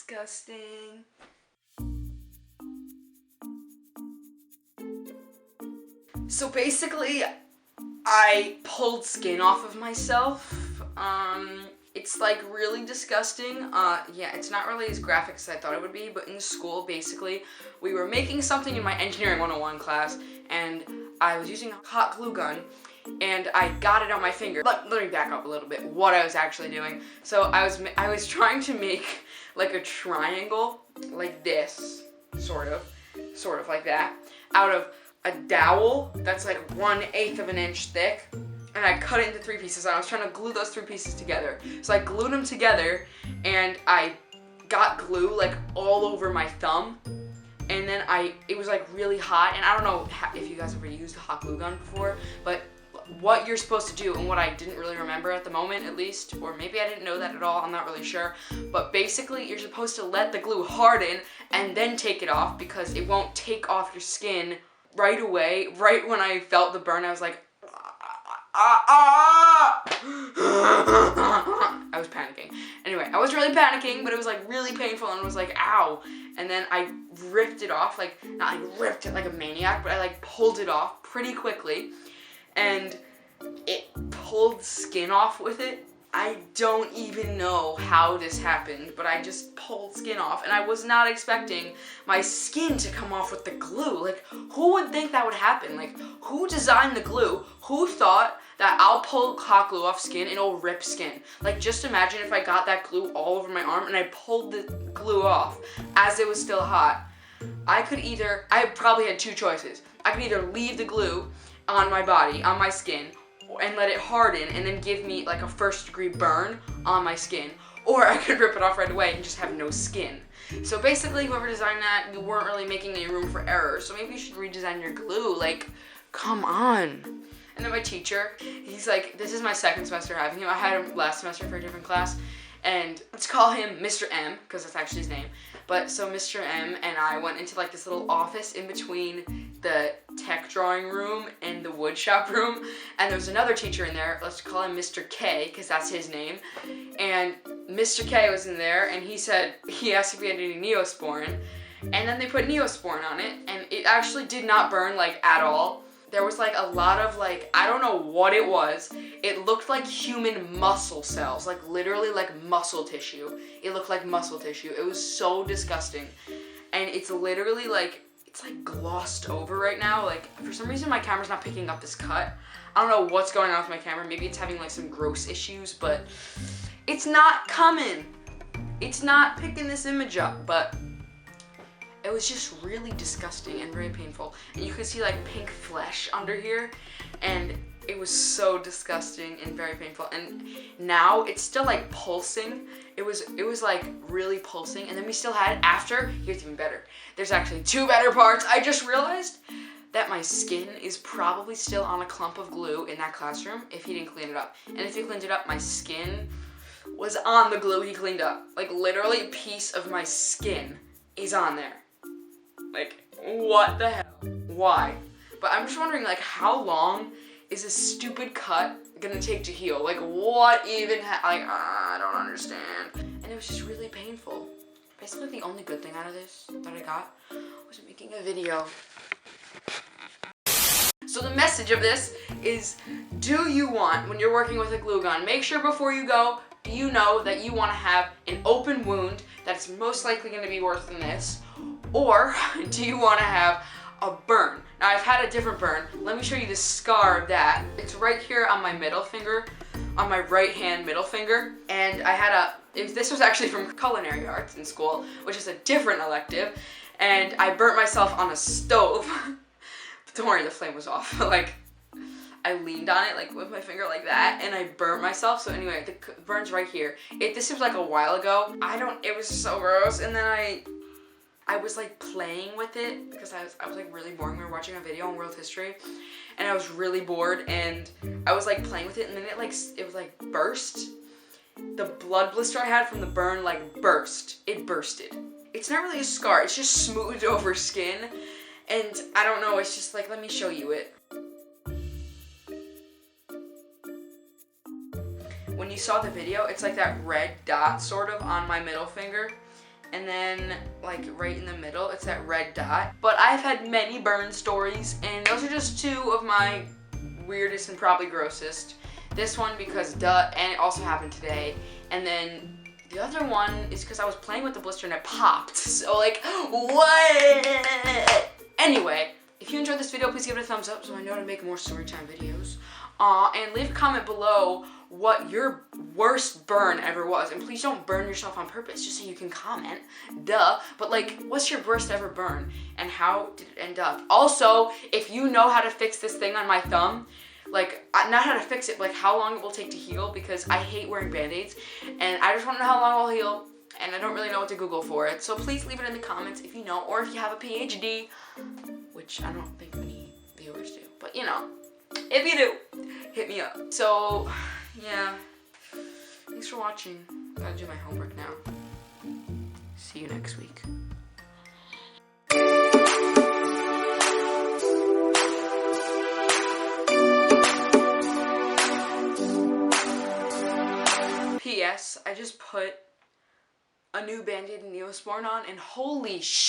disgusting. So basically, I pulled skin off of myself. It's like really disgusting. Yeah, it's not really as graphic as I thought it would be, but in school, basically, we were making something in my engineering 101 class, and I was using a hot glue gun, and I got it on my finger. Let me back up a little bit, what I was actually doing. So I was trying to make like a triangle, like this, sort of like that, out of a dowel that's like 1/8 of an inch thick, and I cut it into 3 pieces. I was trying to glue those 3 pieces together. So I glued them together, and I got glue like all over my thumb, and then it was like really hot, and I don't know if you guys ever used a hot glue gun before, but what you're supposed to do, and what I didn't really remember at the moment at least, or maybe I didn't know that at all, I'm not really sure, but basically you're supposed to let the glue harden and then take it off, because it won't take off your skin right away. Right when I felt the burn, I was like, I was panicking. Anyway, I wasn't really panicking, but it was like really painful, and it was like, ow. And then I ripped it off, like, not like ripped it like a maniac, but I like pulled it off pretty quickly, and it pulled skin off with it. I don't even know how this happened, but I just pulled skin off, and I was not expecting my skin to come off with the glue. Like, who would think that would happen? Like, who designed the glue? Who thought that I'll pull hot glue off skin and it'll rip skin? Like, just imagine if I got that glue all over my arm and I pulled the glue off as it was still hot. I probably had 2 choices. I could either leave the glue on my body, on my skin, and let it harden and then give me like a 1st-degree burn on my skin, or I could rip it off right away and just have no skin. So basically, whoever designed that, you weren't really making any room for error, so maybe you should redesign your glue. Like, come on. And then my teacher, he's like, this is my 2nd semester having him. I had him last semester for a different class, and let's call him Mr. M, because that's actually his name. But so Mr. M and I went into like this little office in between the tech drawing room and the wood shop room, and there was another teacher in there. Let's call him Mr. K, because that's his name. And Mr. K was in there, and he asked if we had any Neosporin, and then they put Neosporin on it, and it actually did not burn like at all. There was like a lot of like, I don't know what it was. It looked like human muscle cells, like literally like muscle tissue. It looked like muscle tissue. It was so disgusting. And it's literally like, it's like glossed over right now. Like, for some reason my camera's not picking up this cut. I don't know what's going on with my camera. Maybe it's having like some gross issues, but it's not coming. It's not picking this image up, but it was just really disgusting and very painful. And you could see like pink flesh under here, and it was so disgusting and very painful. And now it's still like pulsing. It was like really pulsing, and then we still had after. Here's even better. There's actually 2 better parts. I just realized that my skin is probably still on a clump of glue in that classroom if he didn't clean it up. And if he cleaned it up, my skin was on the glue he cleaned up. Like, literally a piece of my skin is on there. Like, what the hell? Why? But I'm just wondering, like, how long is a stupid cut gonna take to heal? Like, what even I don't understand. And it was just really painful. Basically, the only good thing out of this that I got was making a video. So the message of this is, do you want, when you're working with a glue gun, make sure before you go, do you know that you want to have an open wound that's most likely going to be worse than this? Or do you want to have a burn? Now, I've had a different burn. Let me show you the scar of that. It's right here on my middle finger, on my right hand middle finger. And I had this was actually from culinary arts in school, which is a different elective. And I burnt myself on a stove. But don't worry, the flame was off. Like, I leaned on it like with my finger like that, and I burnt myself. So anyway, the burn's right here. This was like a while ago. It was so gross. And then I was like playing with it because I was like really bored. We were watching a video on world history, and I was really bored, and I was like playing with it, and then it was like burst. The blood blister I had from the burn like burst. It bursted. It's not really a scar. It's just smoothed over skin, and I don't know. It's just like, let me show you it. When you saw the video, it's like that red dot sort of on my middle finger. and then like right in the middle, it's that red dot. But I've had many burn stories, and those are just two of my weirdest and probably grossest. This one because duh, and it also happened today. And then the other one is because I was playing with the blister and it popped. So like, what? Anyway, if you enjoyed this video, please give it a thumbs up so I know to make more storytime videos. And leave a comment below what your worst burn ever was. And please don't burn yourself on purpose, just so you can comment. Duh. But like, what's your worst ever burn? And how did it end up? Also, if you know how to fix this thing on my thumb, like, not how to fix it, but like how long it will take to heal, because I hate wearing band-aids. And I just want to know how long it will heal. And I don't really know what to Google for it. So please leave it in the comments if you know, or if you have a PhD, which I don't think many viewers do. But you know, if you do, hit me up. So, yeah. Thanks for watching. Gotta do my homework now. See you next week. P.S. I just put a new Band-Aid and Neosporin on, and holy shit.